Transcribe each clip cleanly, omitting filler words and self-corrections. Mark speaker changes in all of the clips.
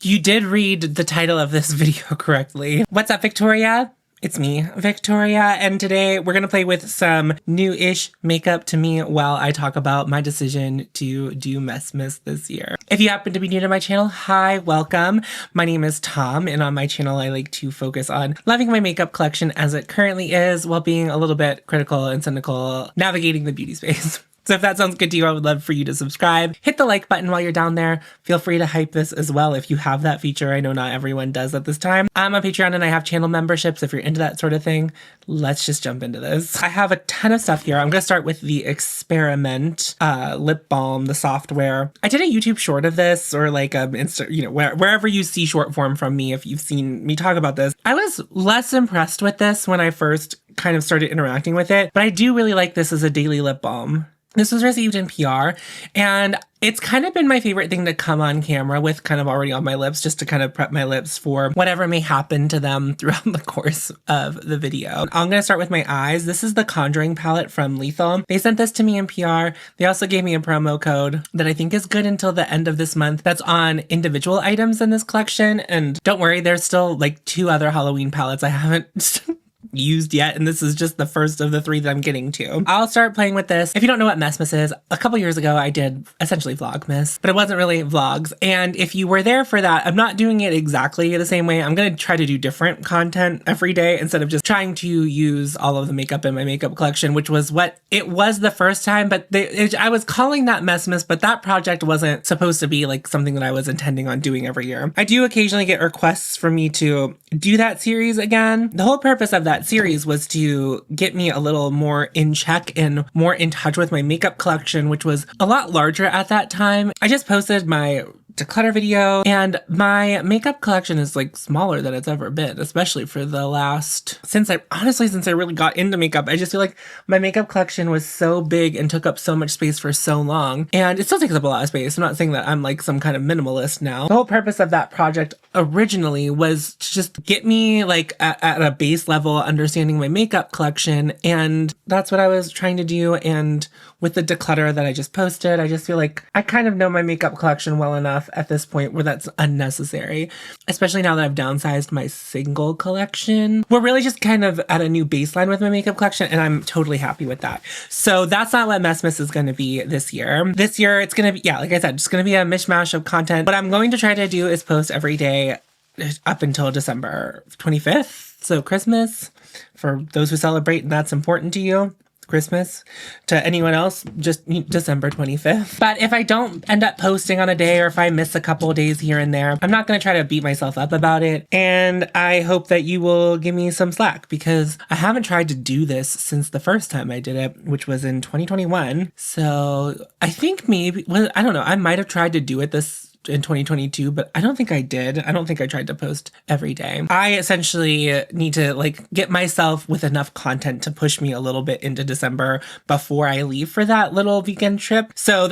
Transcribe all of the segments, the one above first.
Speaker 1: You did read the title of this video correctly. What's up, Victoria? It's me, Victoria, and today we're gonna play with some new-ish makeup to me while I talk about my decision to do messmas this year. If you happen to be new to my channel, hi, welcome. My name is Tom, and on my channel I like to focus on loving my makeup collection as it currently is while being a little bit critical and cynical, navigating the beauty space. So if that sounds good to you, I would love for you to subscribe. Hit the like button while you're down there. Feel free to hype this as well if you have that feature. I know not everyone does at this time. I'm on Patreon and I have channel memberships if you're into that sort of thing. Let's just jump into this. I have a ton of stuff here. I'm going to start with the Experiment lip balm, the Softwear. I did a YouTube short of this, or like wherever you see short form from me, if you've seen me talk about this. I was less impressed with this when I first kind of started interacting with it, but I do really like this as a daily lip balm. This was received in PR, and it's kind of been my favorite thing to come on camera with, kind of already on my lips, just to kind of prep my lips for whatever may happen to them throughout the course of the video. I'm going to start with my eyes. This is the Conjuring palette from Lethal. They sent this to me in PR. They also gave me a promo code that I think is good until the end of this month. That's on individual items in this collection, and don't worry, there's still like 2 other Halloween palettes I haven't used yet, and this is just the first of the 3 that I'm getting to. I'll start playing with this. If you don't know what messmas is, a couple years ago I did essentially vlogmas, but it wasn't really vlogs. And if you were there for that, I'm not doing it exactly the same way. I'm going to try to do different content every day instead of just trying to use all of the makeup in my makeup collection, which was what it was the first time, but I was calling that messmas, but that project wasn't supposed to be like something that I was intending on doing every year. I do occasionally get requests for me to do that series again. The whole purpose of that series was to get me a little more in check and more in touch with my makeup collection, which was a lot larger at that time. I just posted my declutter video, and my makeup collection is like smaller than it's ever been, especially for the last, since I really got into makeup. I just feel like my makeup collection was so big and took up so much space for so long, and it still takes up a lot of space. I'm not saying that I'm like some kind of minimalist now. The whole purpose of that project originally was to just get me like at a base level understanding my makeup collection, and that's what I was trying to do. And with the declutter that I just posted, I just feel like I kind of know my makeup collection well enough at this point where that's unnecessary, especially now that I've downsized my single collection. We're really just kind of at a new baseline with my makeup collection, and I'm totally happy with that. So that's not what messmas is going to be this year. This year it's going to be, yeah, like I said, it's going to be a mishmash of content. What I'm going to try to do is post every day up until December 25th. So Christmas, for those who celebrate and that's important to you. Christmas. To anyone else, just December 25th. But if I don't end up posting on a day, or if I miss a couple of days here and there, I'm not going to try to beat myself up about it. And I hope that you will give me some slack, because I haven't tried to do this since the first time I did it, which was in 2021. So I think maybe, well, I don't know, I might have tried to do it this in 2022, but I don't think I did. I don't think I tried to post every day. I essentially need to like get myself with enough content to push me a little bit into December before I leave for that little weekend trip. So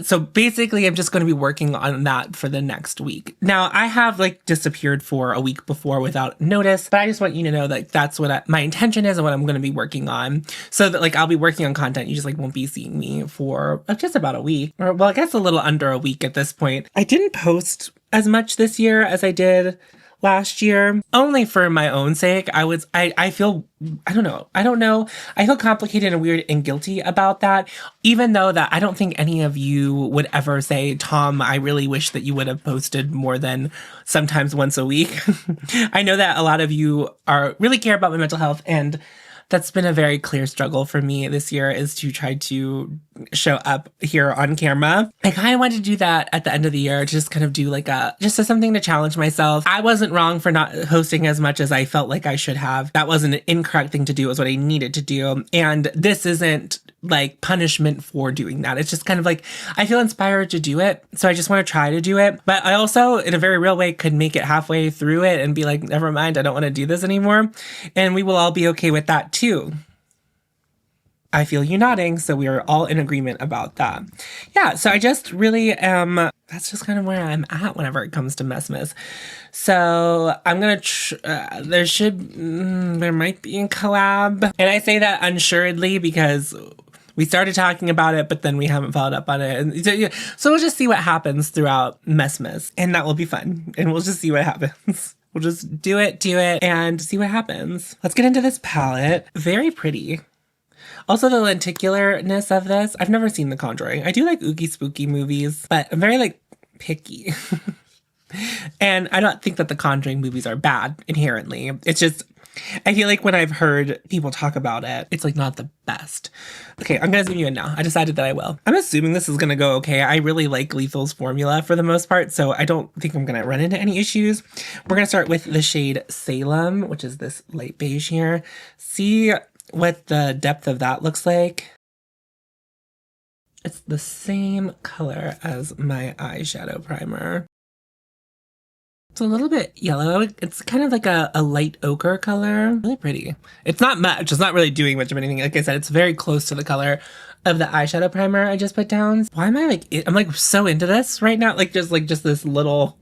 Speaker 1: so basically I'm just going to be working on that for the next week. Now I have like disappeared for a week before without notice, but I just want you to know that that's what my intention is and what I'm going to be working on. So that like I'll be working on content. You just like won't be seeing me for just about a week, or well, I guess a little under a week at this point. I didn't post as much this year as I did last year, only for my own sake. I feel, I don't know. I feel complicated and weird and guilty about that, even though that I don't think any of you would ever say, Tom, I really wish that you would have posted more than sometimes once a week. I know that a lot of you really care about my mental health, and that's been a very clear struggle for me this year, is to try to show up here on camera. I kind of wanted to do that at the end of the year, to just kind of do like just as something to challenge myself. I wasn't wrong for not hosting as much as I felt like I should have. That wasn't an incorrect thing to do. It was what I needed to do. And this isn't like punishment for doing that. It's just kind of like, I feel inspired to do it, so I just want to try to do it. But I also, in a very real way, could make it halfway through it and be like, never mind, I don't want to do this anymore. And we will all be okay with that too. I feel you nodding, so we are all in agreement about that. Yeah, so I just really am, that's just kind of where I'm at whenever it comes to messmas. So I'm gonna, there might be a collab. And I say that unsuredly because we started talking about it, but then we haven't followed up on it. And so, yeah, so we'll just see what happens throughout messmas, and that will be fun. And we'll just see what happens. We'll just do it, and see what happens. Let's get into this palette. Very pretty. Also, the lenticularness of this. I've never seen The Conjuring. I do like ooky spooky movies, but I'm very like picky. And I don't think that the Conjuring movies are bad inherently. It's just, I feel like when I've heard people talk about it, it's like not the best. Okay, I'm gonna zoom you in now. I decided that I will. I'm assuming this is gonna go okay. I really like Lethal's formula for the most part, so I don't think I'm gonna run into any issues. We're gonna start with the shade Salem, which is this light beige here. See what the depth of that looks like. It's the same color as my eyeshadow primer. It's a little bit yellow. It's kind of like a light ochre color. Really pretty. It's not much. It's not really doing much of anything. Like I said, it's very close to the color of the eyeshadow primer I just put down. Why am I like, I'm like so into this right now. Like just this little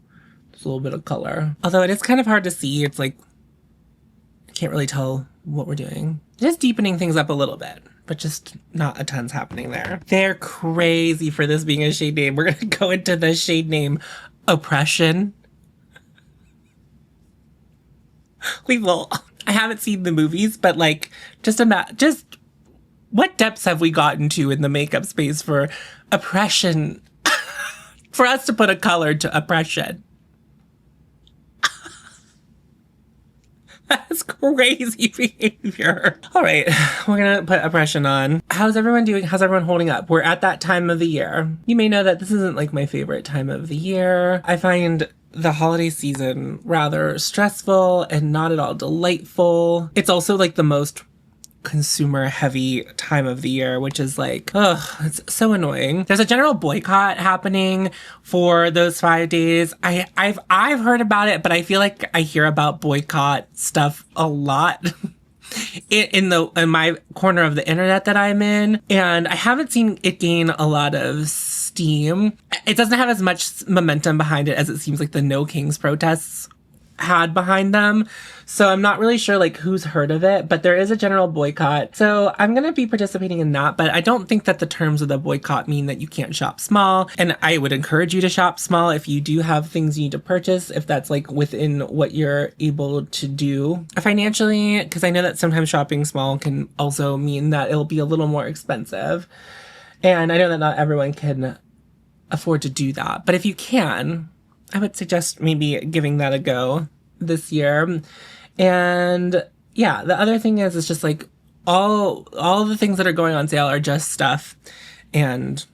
Speaker 1: bit of color. Although it is kind of hard to see. It's like, I can't really tell what we're doing. Just deepening things up a little bit, but just not a ton's happening there. They're crazy for this being a shade name. We're gonna go into the shade name Oppression. I haven't seen the movies, but like, just what depths have we gotten to in the makeup space for oppression? For us to put a color to oppression. That's crazy behavior. All right, we're gonna put oppression on. How's everyone doing? How's everyone holding up? We're at that time of the year. You may know that this isn't like my favorite time of the year. I find the holiday season rather stressful and not at all delightful. It's also like the most consumer heavy time of the year, which is like, ugh, it's so annoying. There's a general boycott happening for those 5 days. I've heard about it, but I feel like I hear about boycott stuff a lot in my corner of the internet that I'm in, and I haven't seen it gain a lot of steam. It doesn't have as much momentum behind it as it seems like the No Kings protests had behind them. So I'm not really sure like who's heard of it, but there is a general boycott. So I'm going to be participating in that, but I don't think that the terms of the boycott mean that you can't shop small. And I would encourage you to shop small if you do have things you need to purchase, if that's like within what you're able to do financially, because I know that sometimes shopping small can also mean that it'll be a little more expensive. And I know that not everyone can afford to do that, but if you can, I would suggest maybe giving that a go this year. And yeah, the other thing is, it's just like all the things that are going on sale are just stuff and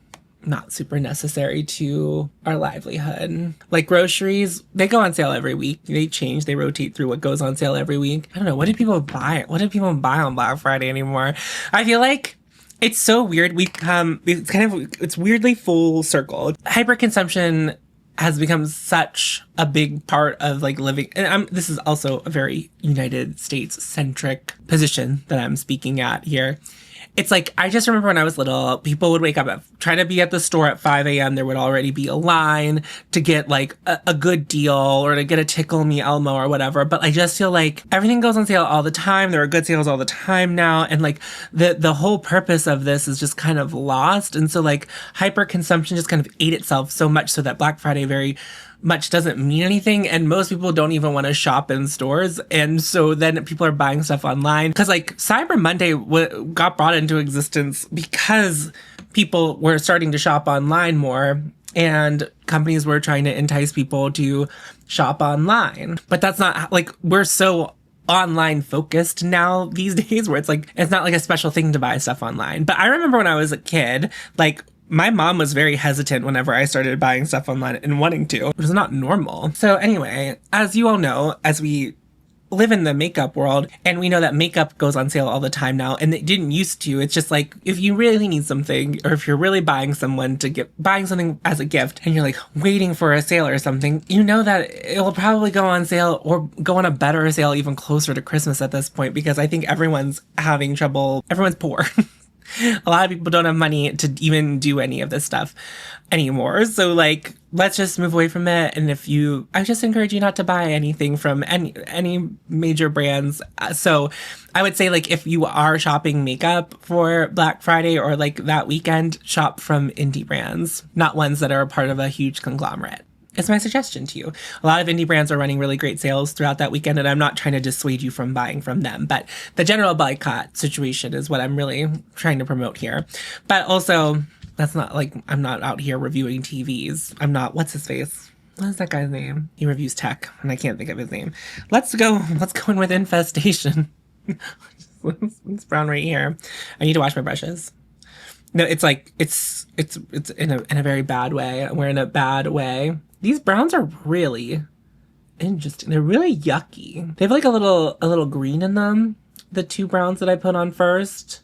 Speaker 1: not super necessary to our livelihood. Like groceries, they go on sale every week. They change, they rotate through what goes on sale every week. I don't know, what do people buy? What do people buy on Black Friday anymore? I feel like it's so weird. It's weirdly full circle. Hyperconsumption has become such a big part of like living. And this is also a very United States centric position that I'm speaking at here. It's like, I just remember when I was little, people would wake up try to be at the store at 5 a.m. There would already be a line to get like a good deal or to get a Tickle Me Elmo or whatever. But I just feel like everything goes on sale all the time. There are good sales all the time now. And like the whole purpose of this is just kind of lost. And so like hyper consumption just kind of ate itself so much so that Black Friday very much doesn't mean anything, and most people don't even want to shop in stores, and so then people are buying stuff online because like Cyber Monday got brought into existence because people were starting to shop online more and companies were trying to entice people to shop online. But that's not like, we're so online focused now these days where it's like, it's not like a special thing to buy stuff online. But I remember when I was a kid, like my mom was very hesitant whenever I started buying stuff online and wanting to. It was not normal. So anyway, as you all know, as we live in the makeup world, and we know that makeup goes on sale all the time now, and it didn't used to. It's just like, if you really need something, or if you're really buying something as a gift, and you're like waiting for a sale or something, you know that it will probably go on sale or go on a better sale even closer to Christmas at this point, because I think everyone's having trouble. Everyone's poor. A lot of people don't have money to even do any of this stuff anymore. So like, let's just move away from it. And I just encourage you not to buy anything from any major brands. So I would say like, if you are shopping makeup for Black Friday or like that weekend, shop from indie brands, not ones that are a part of a huge conglomerate. It's my suggestion to you. A lot of indie brands are running really great sales throughout that weekend, and I'm not trying to dissuade you from buying from them, but the general boycott situation is what I'm really trying to promote here. But also, that's not like, I'm not out here reviewing TVs. I'm not, what's his face? What is that guy's name? He reviews tech, and I can't think of his name. Let's go in with Infestation. It's brown right here. I need to wash my brushes. No, it's like, it's in a very bad way. We're in a bad way. These browns are really interesting. They're really yucky. They have like a little green in them. The two browns that I put on first,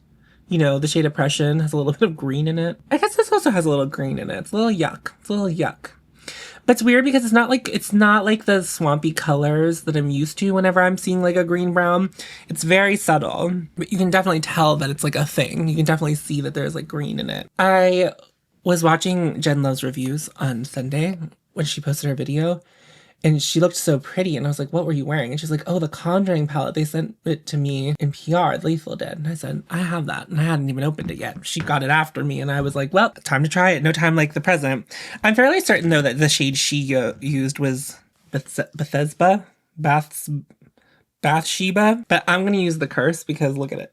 Speaker 1: you know, the shade Oppression has a little bit of green in it. I guess this also has a little green in it. It's a little yuck. It's a little yuck. But it's weird because it's not like the swampy colors that I'm used to whenever I'm seeing like a green brown. It's very subtle, but you can definitely tell that it's like a thing. You can definitely see that there's like green in it. I was watching Jen Love's reviews on Sunday when she posted her video, and she looked so pretty, and I was like, what were you wearing? And she's like, oh, the Conjuring palette. They sent it to me in PR. Lethal did. And I said, I have that, and I hadn't even opened it yet. She got it after me, and I was like, well, time to try it. No time like the present. I'm fairly certain, though, that the shade she used was Bathsheba, but I'm going to use the Curse because look at it.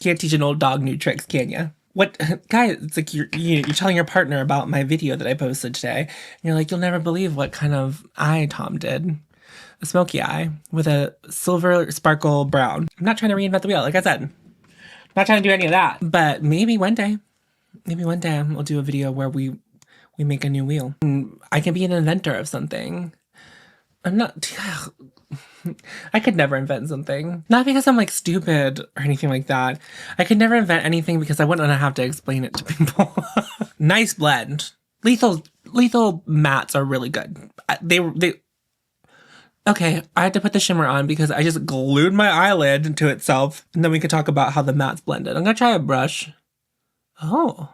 Speaker 1: Can't teach an old dog new tricks, can you? What, guys, it's like you're telling your partner about my video that I posted today. And you're like, you'll never believe what kind of eye Tom did. A smoky eye with a silver sparkle brown. I'm not trying to reinvent the wheel, like I said. I'm not trying to do any of that. But maybe one day we'll do a video where we make a new wheel. And I can be an inventor of something. I'm not... I could never invent something. Not because I'm like stupid or anything like that. I could never invent anything because I wouldn't have to explain it to people. Nice blend. Lethal mattes are really good. They okay, I had to put the shimmer on because I just glued my eyelid into itself, and then we could talk about how the mattes blended. I'm gonna try a brush. Oh.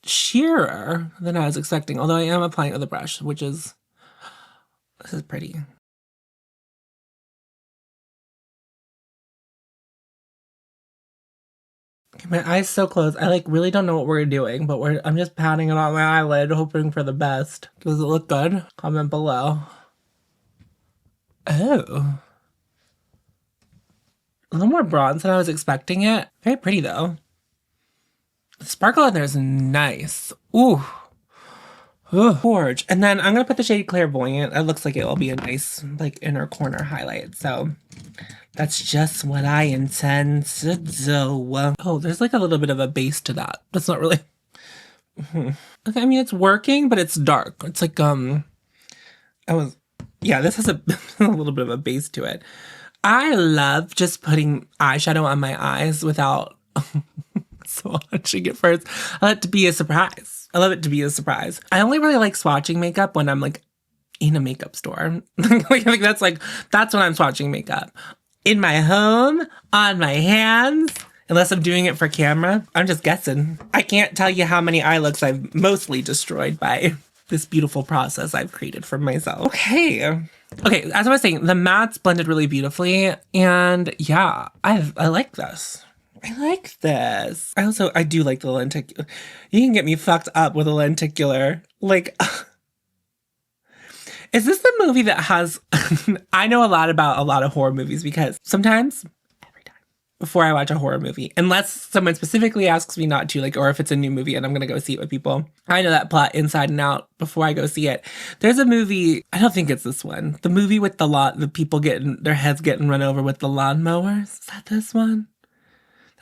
Speaker 1: Sheerer than I was expecting, although I am applying it with a brush, this is pretty. My eyes so closed. I like really don't know what we're doing, but I'm just patting it on my eyelid, hoping for the best. Does it look good? Comment below. Oh. A little more bronze than I was expecting it. Very pretty though. The sparkle in there is nice. Ooh. Ooh, gorge. And then I'm gonna put the shade Clairvoyant. It looks like it will be a nice like inner corner highlight. So that's just what I intend to do. Oh, there's like a little bit of a base to that. That's not really... Okay, I mean, it's working, but it's dark. It's like, yeah, this has a little bit of a base to it. I love just putting eyeshadow on my eyes without swatching it first. I love it to be a surprise. I love it to be a surprise. I only really like swatching makeup when I'm like in a makeup store. Like that's when I'm swatching makeup. In my home, on my hands, unless I'm doing it for camera, I'm just guessing. I can't tell you how many eye looks I've mostly destroyed by this beautiful process I've created for myself. Okay, as I was saying, the mattes blended really beautifully, and yeah, I like this. I like this. I do like the lenticular. You can get me fucked up with a lenticular. Like... Is this the movie that has... I know a lot about a lot of horror movies because sometimes, every time, before I watch a horror movie, unless someone specifically asks me not to, like, or if it's a new movie and I'm going to go see it with people, I know that plot inside and out before I go see it. There's a movie, I don't think it's this one, the movie with the people their heads getting run over with the lawnmowers. Is that this one?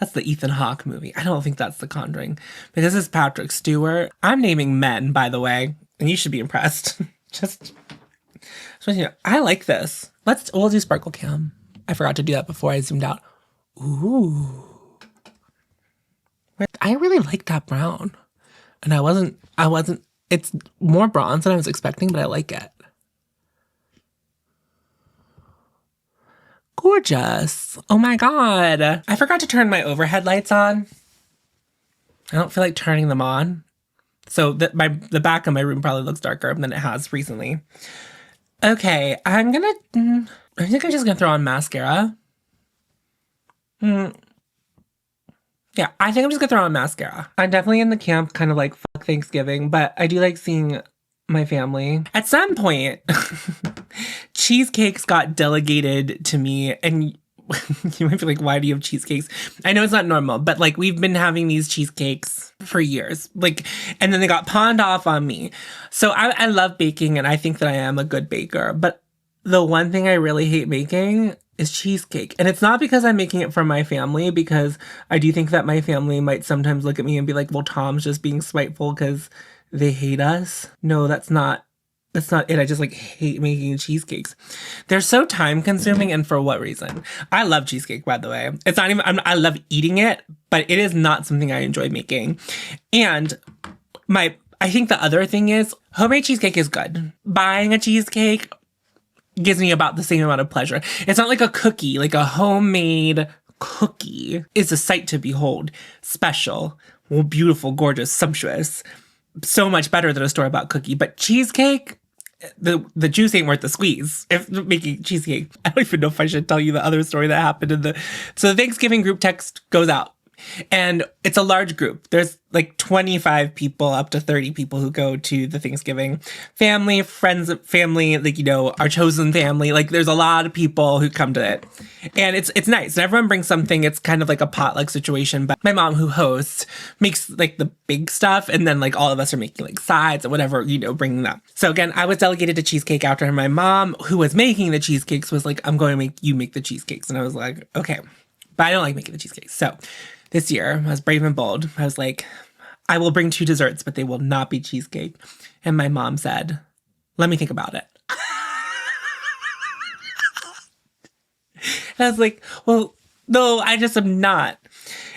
Speaker 1: That's the Ethan Hawke movie. I don't think that's The Conjuring. But this is Patrick Stewart. I'm naming men, by the way, and you should be impressed. So, you know, I like this. We'll do Sparkle Cam. I forgot to do that before I zoomed out. Ooh. I really like that brown. And it's more bronze than I was expecting, but I like it. gorgeous. Oh my God. I forgot to turn my overhead lights on. I don't feel like turning them on. So the back of my room probably looks darker than it has recently. Okay, I think I'm just gonna throw on mascara. Yeah, I think I'm just gonna throw on mascara. I'm definitely in the camp kind of like fuck Thanksgiving, but I do like seeing my family. At some point, cheesecakes got delegated to me, and you might be like, why do you have cheesecakes? I know it's not normal, but like we've been having these cheesecakes for years, like, and then they got pawned off on me. So I love baking, and I think that I am a good baker, but the one thing I really hate making is cheesecake. And it's not because I'm making it for my family, because I do think that my family might sometimes look at me and be like, well, Tom's just being spiteful because they hate us. No, that's not it. I just like hate making cheesecakes. They're so time consuming, and for what reason? I love cheesecake, by the way. It's not even, I love eating it, but it is not something I enjoy making. And I think the other thing is homemade cheesecake is good. Buying a cheesecake gives me about the same amount of pleasure. It's not like a cookie, like a homemade cookie is a sight to behold. Special, well, beautiful, gorgeous, sumptuous. So much better than a store-bought cookie. But cheesecake, the juice ain't worth the squeeze if making cheesecake. I don't even know if I should tell you the other story that happened so the Thanksgiving group text goes out. And it's a large group. There's like 25 people up to 30 people who go to the Thanksgiving. Family, friends, family, like, you know, our chosen family. Like there's a lot of people who come to it. And it's nice. And everyone brings something. It's kind of like a potluck situation. But my mom, who hosts, makes like the big stuff. And then like all of us are making like sides or whatever, you know, bringing that. So again, I was delegated to cheesecake after my mom, who was making the cheesecakes, was like, I'm going to make the cheesecakes. And I was like, okay. But I don't like making the cheesecakes. So this year, I was brave and bold. I was like, I will bring 2 desserts, but they will not be cheesecake. And my mom said, let me think about it. And I was like, well, no, I just am not.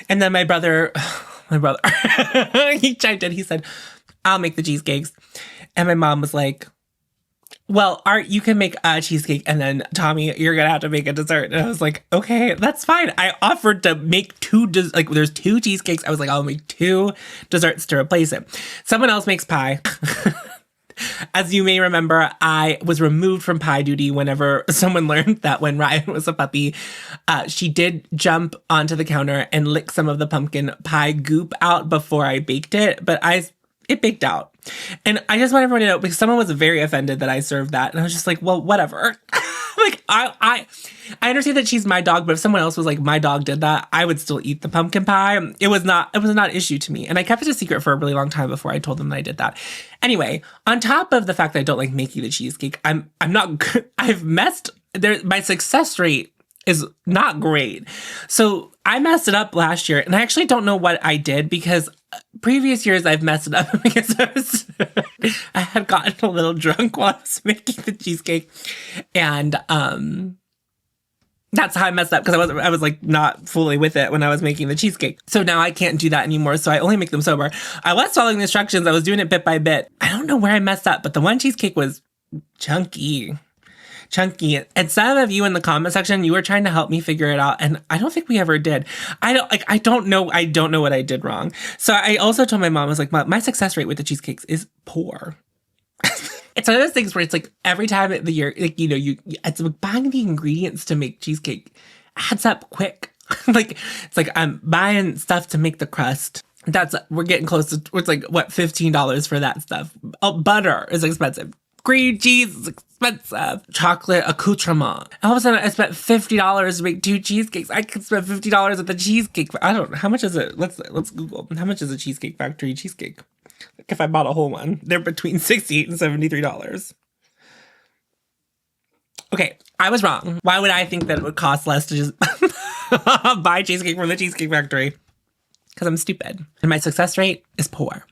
Speaker 1: And then my brother, he chimed in. He said, I'll make the cheesecakes. And my mom was like, well, Art, you can make a cheesecake, and then Tommy, you're gonna have to make a dessert. And I was like, okay, that's fine. I offered to make there's 2 cheesecakes. I was like, I'll make 2 desserts to replace it. Someone else makes pie. As you may remember, I was removed from pie duty whenever someone learned that when Ryan was a puppy, she did jump onto the counter and lick some of the pumpkin pie goop out before I baked it, but it baked out. And I just want everyone to know, because someone was very offended that I served that. And I was just like, well, whatever. Like, I understand that she's my dog, but if someone else was like, my dog did that, I would still eat the pumpkin pie. It was not an issue to me. And I kept it a secret for a really long time before I told them that I did that. Anyway, on top of the fact that I don't like making the cheesecake, I'm not good. I've messed there. My success rate is not great. So I messed it up last year, and I actually don't know what I did, because previous years I've messed it up because I had gotten a little drunk while I was making the cheesecake, and that's how I messed up, because I was like not fully with it when I was making the cheesecake. So now I can't do that anymore. So I only make them sober. I was following the instructions. I was doing it bit by bit. I don't know where I messed up, but the one cheesecake was chunky. And some of you in the comment section, you were trying to help me figure it out, and I don't think we ever did. I don't know what I did wrong. So I also told my mom, I was like, my success rate with the cheesecakes is poor. It's one of those things where it's like every time of the year, like, you know, it's like buying the ingredients to make cheesecake adds up quick. Like, it's like I'm buying stuff to make the crust. We're getting close to, it's like, what, $15 for that stuff. Oh, butter is expensive. Cream cheese is expensive. Chocolate accoutrement. All of a sudden, I spent $50 to make 2 cheesecakes. I could spend $50 at the cheesecake. I don't know. How much is it? Let's Google. How much is a Cheesecake Factory cheesecake? Like if I bought a whole one, they're between $68 and $73. Okay, I was wrong. Why would I think that it would cost less to just buy cheesecake from the Cheesecake Factory? Because I'm stupid. And my success rate is poor.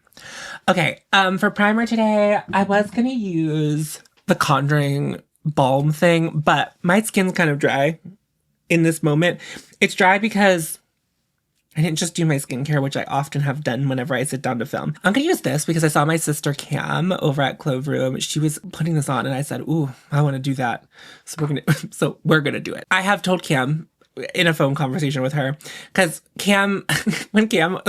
Speaker 1: Okay, for primer today, I was going to use the Conjuring balm thing, but my skin's kind of dry in this moment. It's dry because I didn't just do my skincare, which I often have done whenever I sit down to film. I'm going to use this because I saw my sister Cam over at Clove Room. She was putting this on and I said, ooh, I want to do that. So we're going to do it. I have told Cam in a phone conversation with her, because Cam, when Cam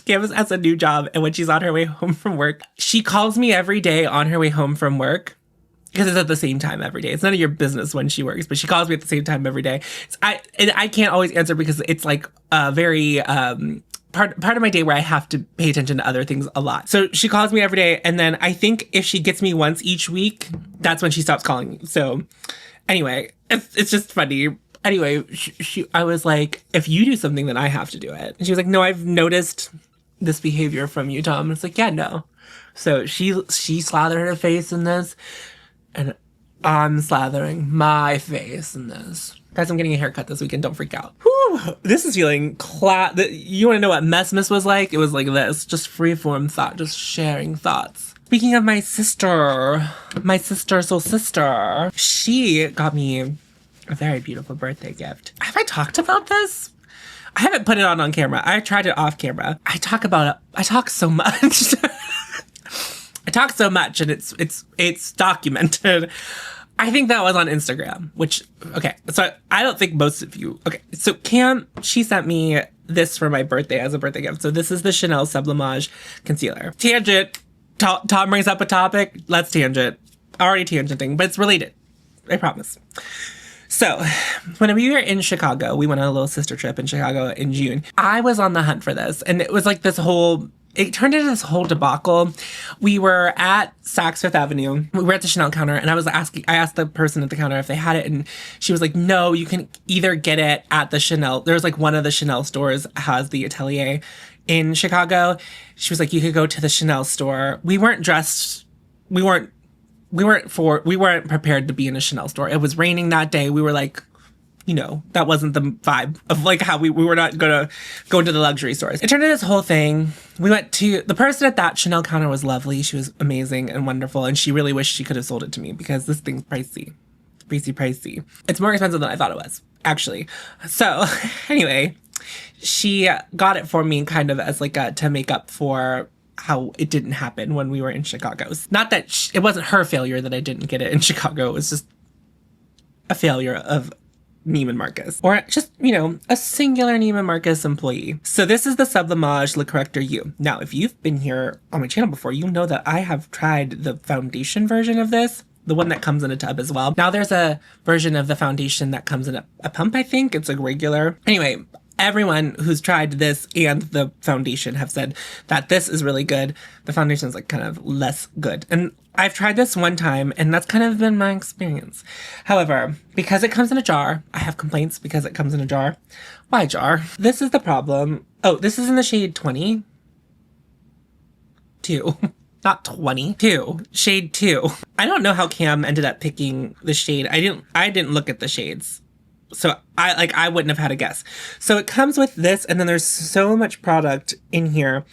Speaker 1: has a new job and when she's on her way home from work, she calls me every day on her way home from work, because it's at the same time every day. It's none of your business when she works, but she calls me at the same time every day. I can't always answer because it's like a very part of my day where I have to pay attention to other things a lot. So she calls me every day, and then I think if she gets me once each week, that's when she stops calling me. So anyway, it's just funny. Anyway, I was like, if you do something, then I have to do it. And she was like, no, I've noticed this behavior from you, Tom. And it's like, yeah, no. So she slathered her face in this, and I'm slathering my face in this. Guys, I'm getting a haircut this weekend. Don't freak out. Whew, this is feeling You want to know what messmas was like? It was like this. Just freeform thought. Just sharing thoughts. Speaking of my sister, soul sister, she got me a very beautiful birthday gift. Have I talked about this? I haven't put it on camera. I tried it off camera. I talk so much. I talk so much, and it's documented. I think that was on Instagram, which, okay, so I don't think most of you, okay, so Cam, she sent me this for my birthday as a birthday gift. So this is the Chanel Sublimage Concealer. Tangent, Tom brings up a topic, let's tangent. Already tangenting, but it's related, I promise. So, when we were in Chicago, we went on a little sister trip in Chicago in June. I was on the hunt for this, and it was like it turned into this whole debacle. We were at Saks Fifth Avenue. We were at the Chanel counter, and I asked the person at the counter if they had it, and she was like, no, you can either get it at the Chanel. There's like one of the Chanel stores has the atelier in Chicago. She was like, you could go to the Chanel store. We weren't prepared to be in a Chanel store. It was raining that day. We were like, that wasn't the vibe of like how we were not gonna go into the luxury stores. It turned into this whole thing. We went to the person at that Chanel counter was lovely. She was amazing and wonderful. And she really wished she could have sold it to me because this thing's pricey. Pricey. It's more expensive than I thought it was, actually. So anyway, she got it for me kind of as like to make up for how it didn't happen when we were in Chicago. Not that it wasn't her failure that I didn't get it in Chicago. It was just a failure of Neiman Marcus, or just, a singular Neiman Marcus employee. So this is the Sublimage Le Correcteur You. Now, if you've been here on my channel before, you know that I have tried the foundation version of this, the one that comes in a tub as well. Now there's a version of the foundation that comes in a pump, I think. It's like regular. Anyway, everyone who's tried this and the foundation have said that this is really good. The foundation is like kind of less good. And I've tried this one time, and that's kind of been my experience. However, because it comes in a jar, I have complaints because it comes in a jar. Why jar? This is the problem. Oh, this is in the shade 20. 2. Not 20. 2. Shade 2. I don't know how Cam ended up picking the shade. I didn't look at the shades. So I wouldn't have had a guess. So it comes with this, and then there's so much product in here.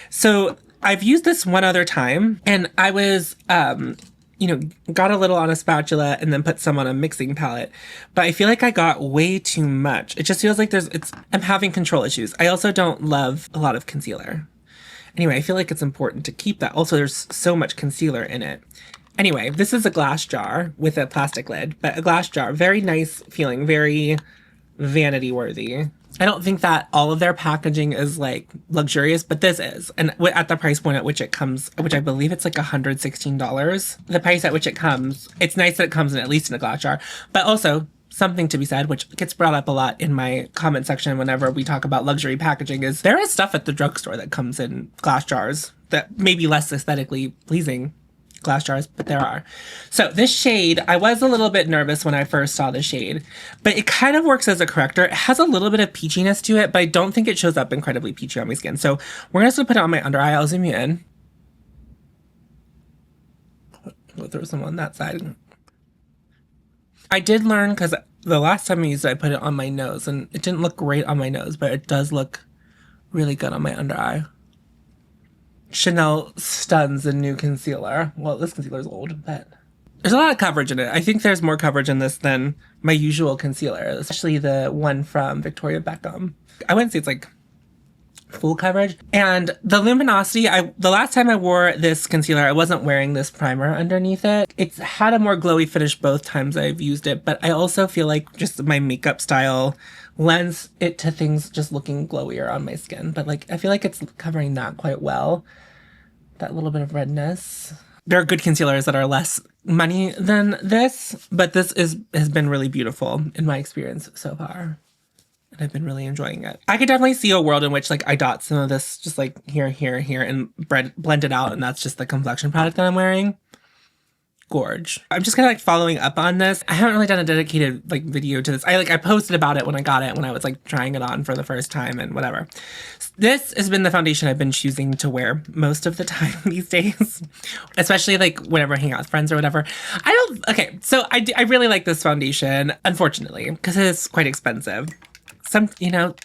Speaker 1: So I've used this one other time, and I was, got a little on a spatula and then put some on a mixing palette. But I feel like I got way too much. It just feels like I'm having control issues. I also don't love a lot of concealer. Anyway, I feel like it's important to keep that. Also, there's so much concealer in it. Anyway, this is a glass jar with a plastic lid, but a glass jar. Very nice feeling, very vanity worthy. I don't think that all of their packaging is like luxurious, but this is. And at the price point at which it comes, which I believe it's like $116, the price at which it comes, it's nice that it comes in at least in a glass jar. But also, something to be said, which gets brought up a lot in my comment section whenever we talk about luxury packaging, is there is stuff at the drugstore that comes in glass jars that may be less aesthetically pleasing. Glass jars, but there are. So this shade, I was a little bit nervous when I first saw the shade, but it kind of works as a corrector. It has a little bit of peachiness to it, but I don't think it shows up incredibly peachy on my skin. So we're just gonna put it on my under eye. I'll zoom you in. We'll throw some on that side. I did learn, because the last time I used it, I put it on my nose, and it didn't look great on my nose, but it does look really good on my under eye. Chanel Stuns a new concealer. Well, this concealer is old, but there's a lot of coverage in it. I think there's more coverage in this than my usual concealer, especially the one from Victoria Beckham. I wouldn't say it's like full coverage. And the luminosity, the last time I wore this concealer, I wasn't wearing this primer underneath it. It's had a more glowy finish both times I've used it, but I also feel like just my makeup style lends it to things just looking glowier on my skin. But like, I feel like it's covering that quite well. That little bit of redness. There are good concealers that are less money than this, but this has been really beautiful in my experience so far. And I've been really enjoying it. I could definitely see a world in which like I dot some of this just like here, here, here and blend it out, and that's just the complexion product that I'm wearing. Gorge. I'm just kind of like following up on this. I haven't really done a dedicated like video to this. I posted about it when I got it, when I was like trying it on for the first time and whatever. This has been the foundation I've been choosing to wear most of the time these days, especially like whenever I hang out with friends or whatever. Okay, so I really like this foundation, unfortunately, because it's quite expensive. Some, you know,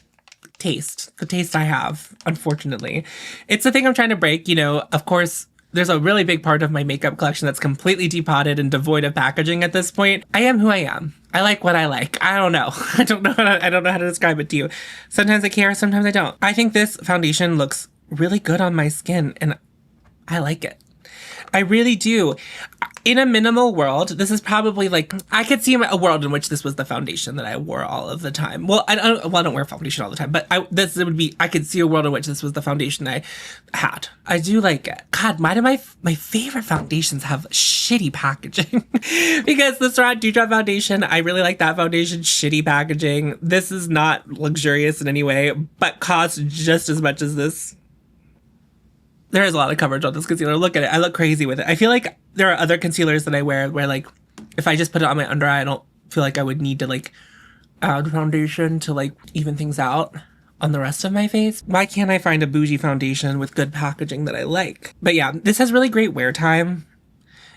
Speaker 1: the taste I have, unfortunately. It's the thing I'm trying to break, you know, of course. There's a really big part of my makeup collection that's completely depotted and devoid of packaging at this point. I am who I am. I like what I like. I don't know. I don't know how to describe it to you. Sometimes I care, sometimes I don't. I think this foundation looks really good on my skin and I like it. I really do. In a minimal world, this is probably like, I could see a world in which this was the foundation that I wore all of the time. Well, I don't wear foundation all the time, but I could see a world in which this was the foundation I had. I do like it. God, why do my favorite foundations have shitty packaging? Because the Surratt Dewdrop foundation, I really like that foundation, shitty packaging. This is not luxurious in any way, but costs just as much as this. There is a lot of coverage on this concealer. Look at it. I look crazy with it. I feel like there are other concealers that I wear where like, if I just put it on my under eye, I don't feel like I would need to like add foundation to like even things out on the rest of my face. Why can't I find a bougie foundation with good packaging that I like? But yeah, this has really great wear time.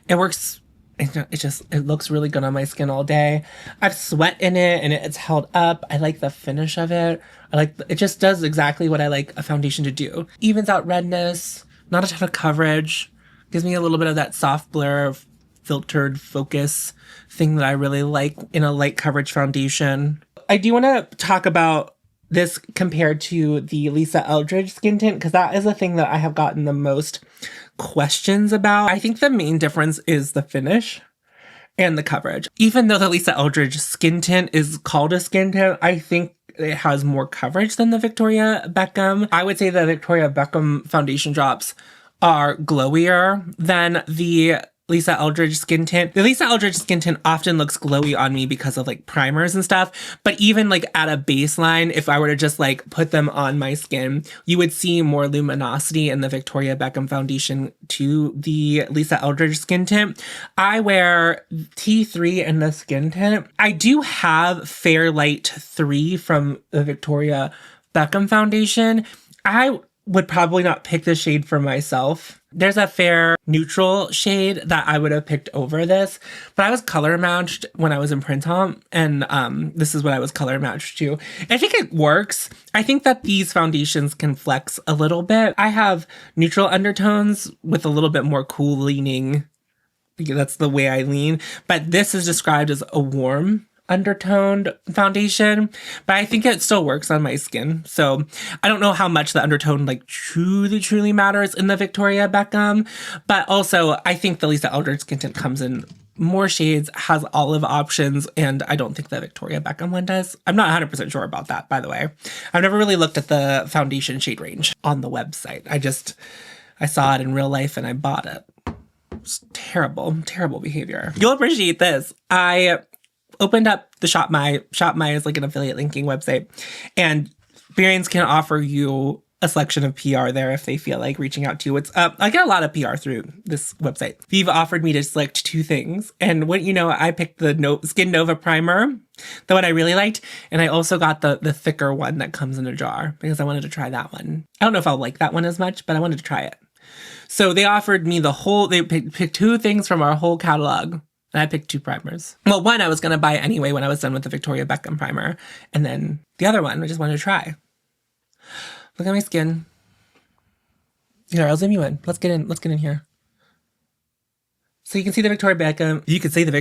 Speaker 1: It works. It looks really good on my skin all day. I've sweat in it and it's held up. I like the finish of it. It just does exactly what I like a foundation to do. Evens out redness, not a ton of coverage. Gives me a little bit of that soft blur, filtered focus thing that I really like in a light coverage foundation. I do want to talk about this compared to the Lisa Eldridge skin tint, because that is a thing that I have gotten the most questions about. I think the main difference is the finish and the coverage. Even though the Lisa Eldridge skin tint is called a skin tint, I think it has more coverage than the Victoria Beckham. I would say the Victoria Beckham foundation drops are glowier than the Lisa Eldridge skin tint. The Lisa Eldridge skin tint often looks glowy on me because of like primers and stuff. But even like at a baseline, if I were to just like put them on my skin, you would see more luminosity in the Victoria Beckham foundation to the Lisa Eldridge skin tint. I wear T3 in the skin tint. I do have Fair Light 3 from the Victoria Beckham foundation. I would probably not pick the shade for myself. There's a fair neutral shade that I would have picked over this, but I was color matched when I was in Printemps, and this is what I was color matched to. I think it works. I think that these foundations can flex a little bit. I have neutral undertones with a little bit more cool leaning. That's the way I lean, but this is described as a warm undertoned foundation, but I think it still works on my skin. So I don't know how much the undertone like truly matters in the Victoria Beckham, but also I think the Lisa Eldridge skin tint comes in more shades, has olive options, and I don't think the Victoria Beckham one does. I'm not 100% sure about that, by the way. I've never really looked at the foundation shade range on the website. I saw it in real life and I bought it. It's terrible behavior. You'll appreciate this. I opened up the Shop My. Shop My is like an affiliate linking website, and brands can offer you a selection of PR there if they feel like reaching out to you. I get a lot of PR through this website. Viva offered me to select 2 things, and what you know, I picked the Skin Nova primer, the one I really liked, and I also got the thicker one that comes in a jar because I wanted to try that one. I don't know if I'll like that one as much, but I wanted to try it. So they offered me they picked 2 things from our whole catalog. And I picked 2 primers. Well, one I was going to buy anyway when I was done with the Victoria Beckham primer. And then the other one I just wanted to try. Look at my skin. Here, I'll zoom you in. Let's get in here. So you can see the Victoria Beckham. You can see that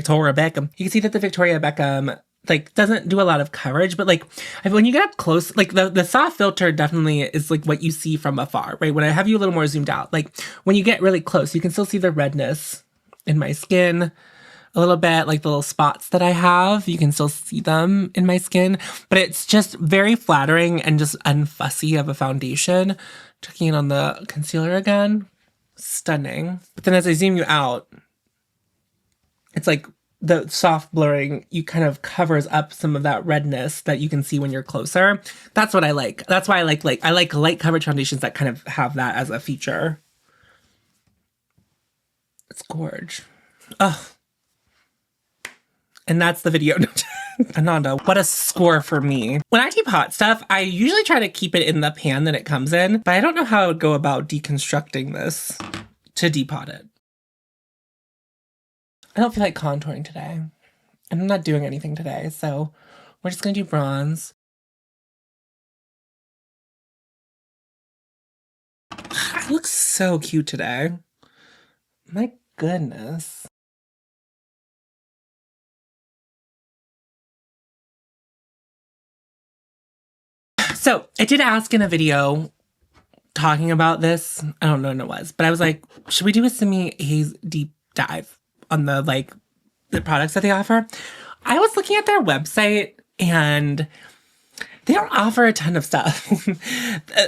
Speaker 1: the Victoria Beckham like doesn't do a lot of coverage, but like when you get up close, like the soft filter definitely is like what you see from afar, right? When I have you a little more zoomed out, like when you get really close, you can still see the redness in my skin a little bit, like the little spots that I have, you can still see them in my skin, but it's just very flattering and just unfussy of a foundation. Checking in on the concealer again, stunning. But then as I zoom you out, it's like the soft blurring, you kind of covers up some of that redness that you can see when you're closer. That's what I like. That's why I like light coverage foundations that kind of have that as a feature. It's gorge. Oh. And that's the video. Ananda, what a score for me. When I depot stuff, I usually try to keep it in the pan that it comes in, but I don't know how I would go about deconstructing this to depot it. I don't feel like contouring today. And I'm not doing anything today, so we're just gonna do bronze. I look so cute today. My goodness. So I did ask in a video talking about this. I don't know when it was, but I was like, should we do a simihaze deep dive on the products that they offer? I was looking at their website and they don't offer a ton of stuff.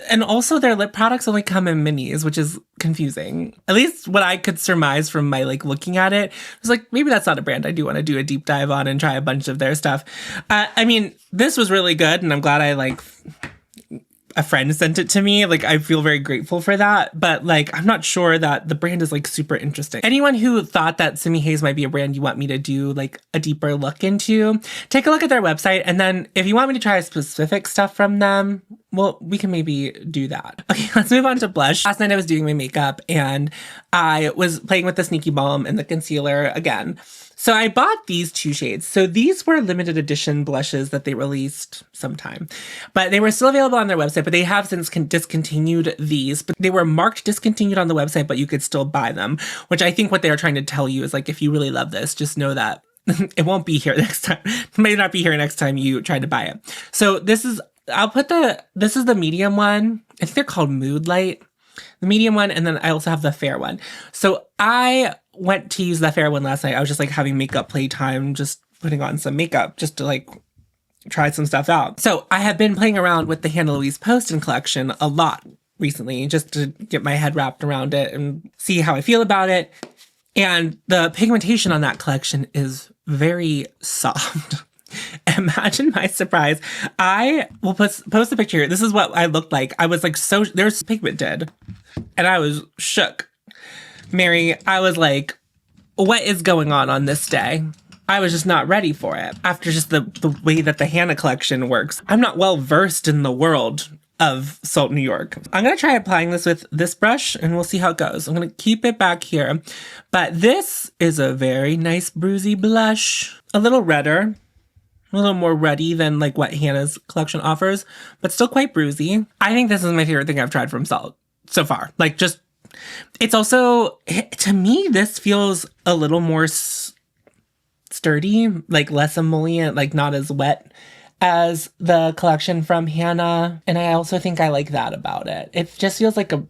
Speaker 1: And also their lip products only come in minis, which is confusing. At least what I could surmise from my looking at it. I was like, maybe that's not a brand I do want to do a deep dive on and try a bunch of their stuff. I mean, this was really good and I'm glad I a friend sent it to me. I feel very grateful for that. But I'm not sure that the brand is super interesting. Anyone who thought that simihaze might be a brand you want me to do a deeper look into, take a look at their website. And then if you want me to try specific stuff from them, well, we can maybe do that. Okay, let's move on to blush. Last night I was doing my makeup and I was playing with the Sneaky Balm and the concealer again. So I bought these two shades. So these were limited edition blushes that they released sometime, but they were still available on their website, but they have since discontinued these, but they were marked discontinued on the website, but you could still buy them, which I think what they are trying to tell you is if you really love this, just know that it won't be here next time. It may not be here next time you try to buy it. So this is, this is the medium one. I think they're called Moonlit, the medium one. And then I also have the fair one. So I went to use the fair one last night. I was just having makeup playtime, just putting on some makeup just to try some stuff out. So I have been playing around with the Louise Poston collection a lot recently, just to get my head wrapped around it and see how I feel about it. And the pigmentation on that collection is very soft. Imagine my surprise. I will post a picture here. This is what I looked like. I was so, there's pigmented. And I was shook. Mary, I was like, what is going on this day? I was just not ready for it. After just the way that the Hannah collection works. I'm not well versed in the world of Salt New York. I'm going to try applying this with this brush and we'll see how it goes. I'm going to keep it back here. But this is a very nice bruisey blush. A little redder. A little more ruddy than what Hannah's collection offers, but still quite bruisey. I think this is my favorite thing I've tried from Salt so far. It's also, to me, this feels a little more sturdy, less emollient, not as wet as the collection from Hannah. And I also think I like that about it. It just feels like a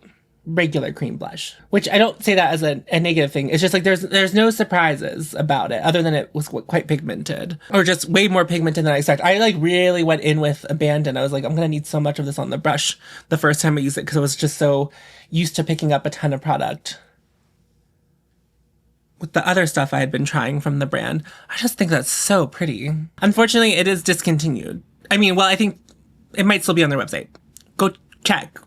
Speaker 1: regular cream blush, which I don't say that as a negative thing. It's just there's no surprises about it other than it was quite pigmented, or just way more pigmented than I expected. I really went in with abandon. I was I'm gonna need so much of this on the brush the first time I used it because I was just so used to picking up a ton of product with the other stuff I had been trying from the brand. I just think that's so pretty. Unfortunately, it is discontinued. I mean, well, I think it might still be on their website. Go check.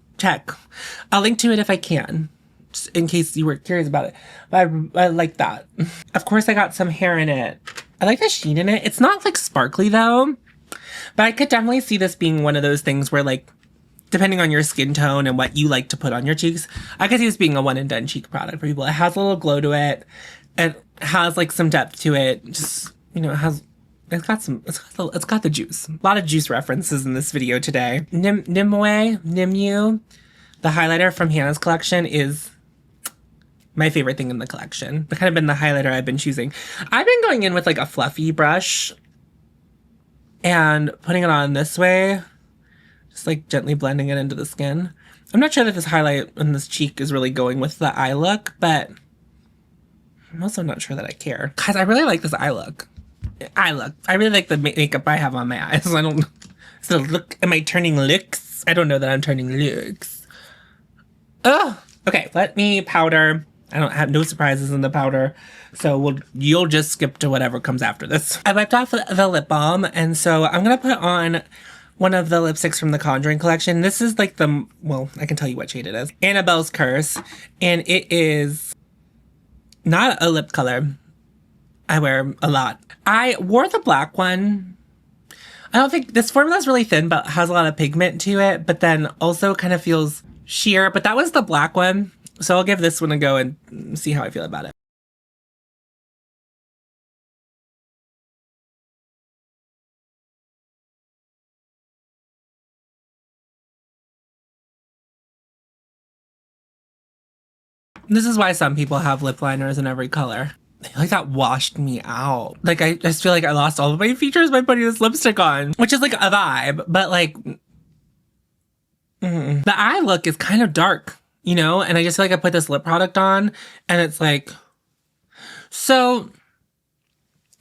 Speaker 1: I'll link to it if I can, just in case you were curious about it. But I like that. Of course, I got some hair in it. I like the sheen in it. It's not sparkly though, but I could definitely see this being one of those things where depending on your skin tone and what you like to put on your cheeks, I could see this being a one and done cheek product for people. It has a little glow to it. It has some depth to it. Just, it's got the juice. A lot of juice references in this video today. Nimue, the highlighter from Hannah's collection, is my favorite thing in the collection. It's kind of been the highlighter I've been choosing. I've been going in with a fluffy brush and putting it on this way, just like gently blending it into the skin. I'm not sure that this highlight in this cheek is really going with the eye look, but I'm also not sure that I care. Guys, I really like this eye look. I really like the makeup I have on my eyes. I don't, so look, am I turning looks? I don't know that I'm turning looks. Oh, okay, let me powder. I don't have no surprises in the powder, so you'll just skip to whatever comes after this. I wiped off the lip balm, and so I'm gonna put on one of the lipsticks from the Conjuring collection. This is like the, well, I can tell you what shade it is. Annabelle's Curse, and it is not a lip color I wear a lot. I wore the black one. I don't think, this formula is really thin, but has a lot of pigment to it, but then also kind of feels sheer, but that was the black one. So I'll give this one a go and see how I feel about it. This is why some people have lip liners in every color. I feel like that washed me out. Like, I just feel like I lost all of my features by putting this lipstick on, which is like a vibe, but like, the eye look is kind of dark, you know? And I just feel like I put this lip product on and it's like, so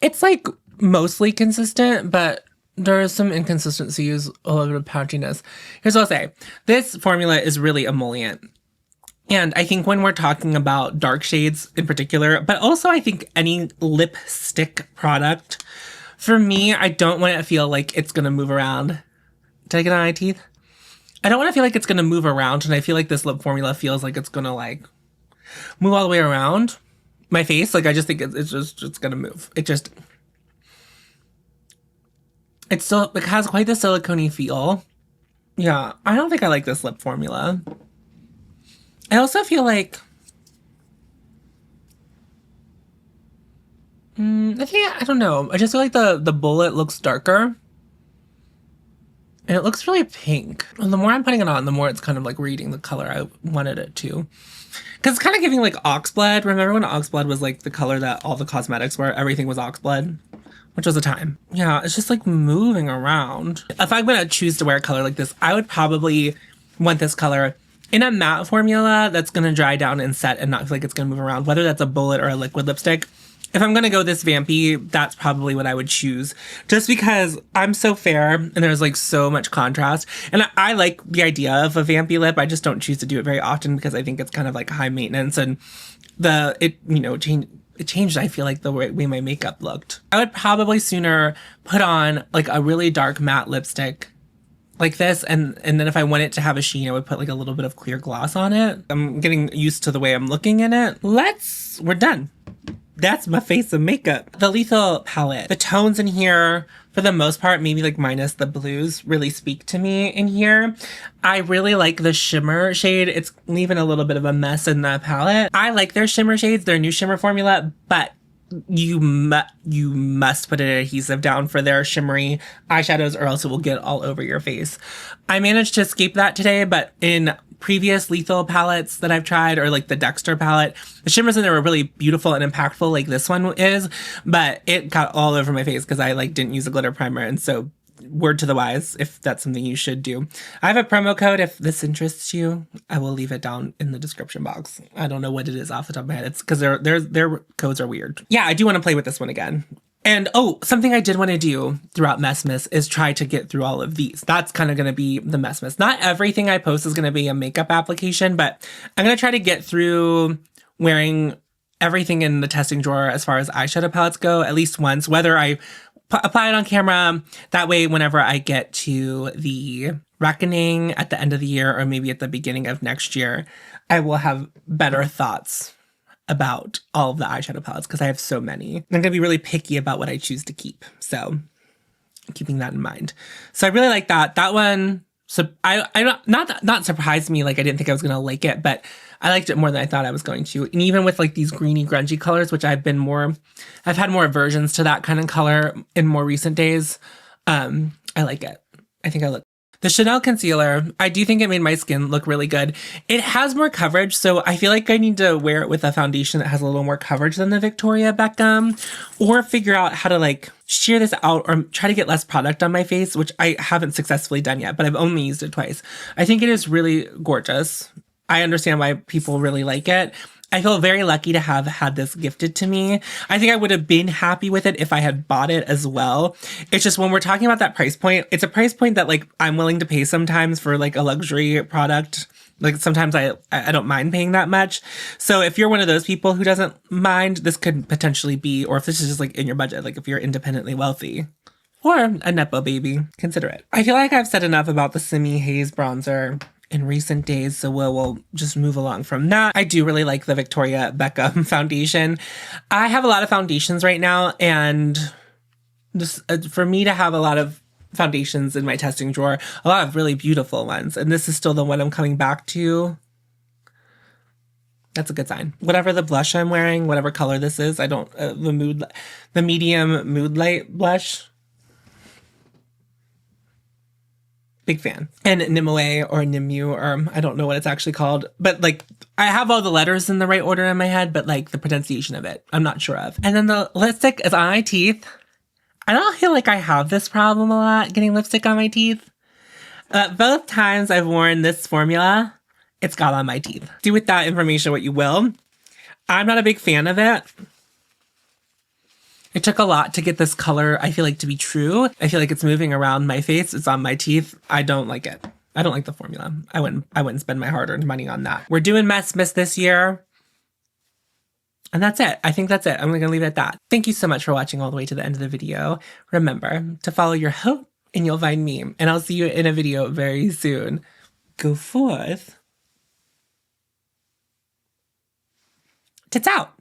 Speaker 1: it's like mostly consistent, but there is some inconsistencies, a little bit of pouchiness. Here's what I'll say. This formula is really emollient. And I think when we're talking about dark shades in particular, but also I think any lipstick product, for me, I don't want it to feel like it's going to move around. Did I get on my teeth? I don't want to feel like it's going to move around. And I feel like this lip formula feels like it's going to like move all the way around my face. Like I just think it's going to move. It still, it has quite the silicone-y feel. Yeah, I don't think I like this lip formula. I also feel like, I don't know. I just feel like the bullet looks darker. And it looks really pink. And the more I'm putting it on, the more it's kind of like reading the color I wanted it to. Because it's kind of giving like oxblood. Remember when oxblood was like the color that all the cosmetics were? Everything was oxblood, which was a time. Yeah, it's just like moving around. If I'm going to choose to wear a color like this, I would probably want this color in a matte formula that's going to dry down and set and not feel like it's going to move around, whether that's a bullet or a liquid lipstick. If I'm going to go this vampy, that's probably what I would choose. Just because I'm so fair and there's like so much contrast. And I like the idea of a vampy lip. I just don't choose to do it very often because I think it's kind of like high maintenance. And it changed, I feel like, the way my makeup looked. I would probably sooner put on like a really dark matte lipstick like this, and then if I want it to have a sheen, I would put like a little bit of clear gloss on it. I'm getting used to the way I'm looking in it. We're done. That's my face of makeup. The Lethal palette. The tones in here, for the most part, maybe like minus the blues, really speak to me in here. I really like the shimmer shade. It's leaving a little bit of a mess in the palette. I like their shimmer shades, their new shimmer formula, but you must put an adhesive down for their shimmery eyeshadows or else it will get all over your face. I managed to escape that today, but in previous Lethal palettes that I've tried, or like the Dexter palette, the shimmers in there were really beautiful and impactful like this one is, but it got all over my face because I like didn't use a glitter primer. And so word to the wise, if that's something you should do. I have a promo code if this interests you. I will leave it down in the description box. I don't know what it is off the top of my head. It's because their codes are weird. Yeah, I do want to play with this one again. And something I did want to do throughout Messmas is try to get through all of these. That's kind of going to be the Messmas. Not everything I post is going to be a makeup application, but I'm going to try to get through wearing everything in the testing drawer as far as eyeshadow palettes go at least once, whether I apply it on camera. That way, whenever I get to the reckoning at the end of the year or maybe at the beginning of next year, I will have better thoughts about all of the eyeshadow palettes because I have so many. I'm going to be really picky about what I choose to keep. So keeping that in mind. So I really like that. That one, so not surprised me. Like I didn't think I was going to like it, but I liked it more than I thought I was going to. And even with like these greeny grungy colors, which I've had more aversions to that kind of color in more recent days. I like it. I think I look. The Chanel concealer, I do think it made my skin look really good. It has more coverage, so I feel like I need to wear it with a foundation that has a little more coverage than the Victoria Beckham, or figure out how to like sheer this out or try to get less product on my face, which I haven't successfully done yet, but I've only used it twice. I think it is really gorgeous. I understand why people really like it. I feel very lucky to have had this gifted to me. I think I would have been happy with it if I had bought it as well. It's just when we're talking about that price point, it's a price point that like I'm willing to pay sometimes for like a luxury product. Like sometimes I don't mind paying that much. So if you're one of those people who doesn't mind, this could potentially be, or if this is just like in your budget, like if you're independently wealthy or a Nepo baby, consider it. I feel like I've said enough about the simihaze bronzer in recent days, so we'll just move along from that. I do really like the Victoria Beckham foundation. I have a lot of foundations right now, and this, for me to have a lot of foundations in my testing drawer, a lot of really beautiful ones, and this is still the one I'm coming back to. That's a good sign. Whatever the blush I'm wearing, whatever color this is, I don't, the medium Mood Light blush, big fan. And nimue or nimue, or I don't know what it's actually called, but like I have all the letters in the right order in my head, but like the pronunciation of it, I'm not sure of. And then the lipstick is on my teeth. I don't feel like I have this problem a lot, getting lipstick on my teeth. Both times I've worn this formula, it's got on my teeth. Do with that information what you will. I'm not a big fan of it. It took a lot to get this color, I feel like, to be true. I feel like it's moving around my face. It's on my teeth. I don't like it. I don't like the formula. I wouldn't spend my hard-earned money on that. We're doing messmas this year. And that's it. I think that's it. I'm going to leave it at that. Thank you so much for watching all the way to the end of the video. Remember to follow your hope and you'll find me. And I'll see you in a video very soon. Go forth. Tits out.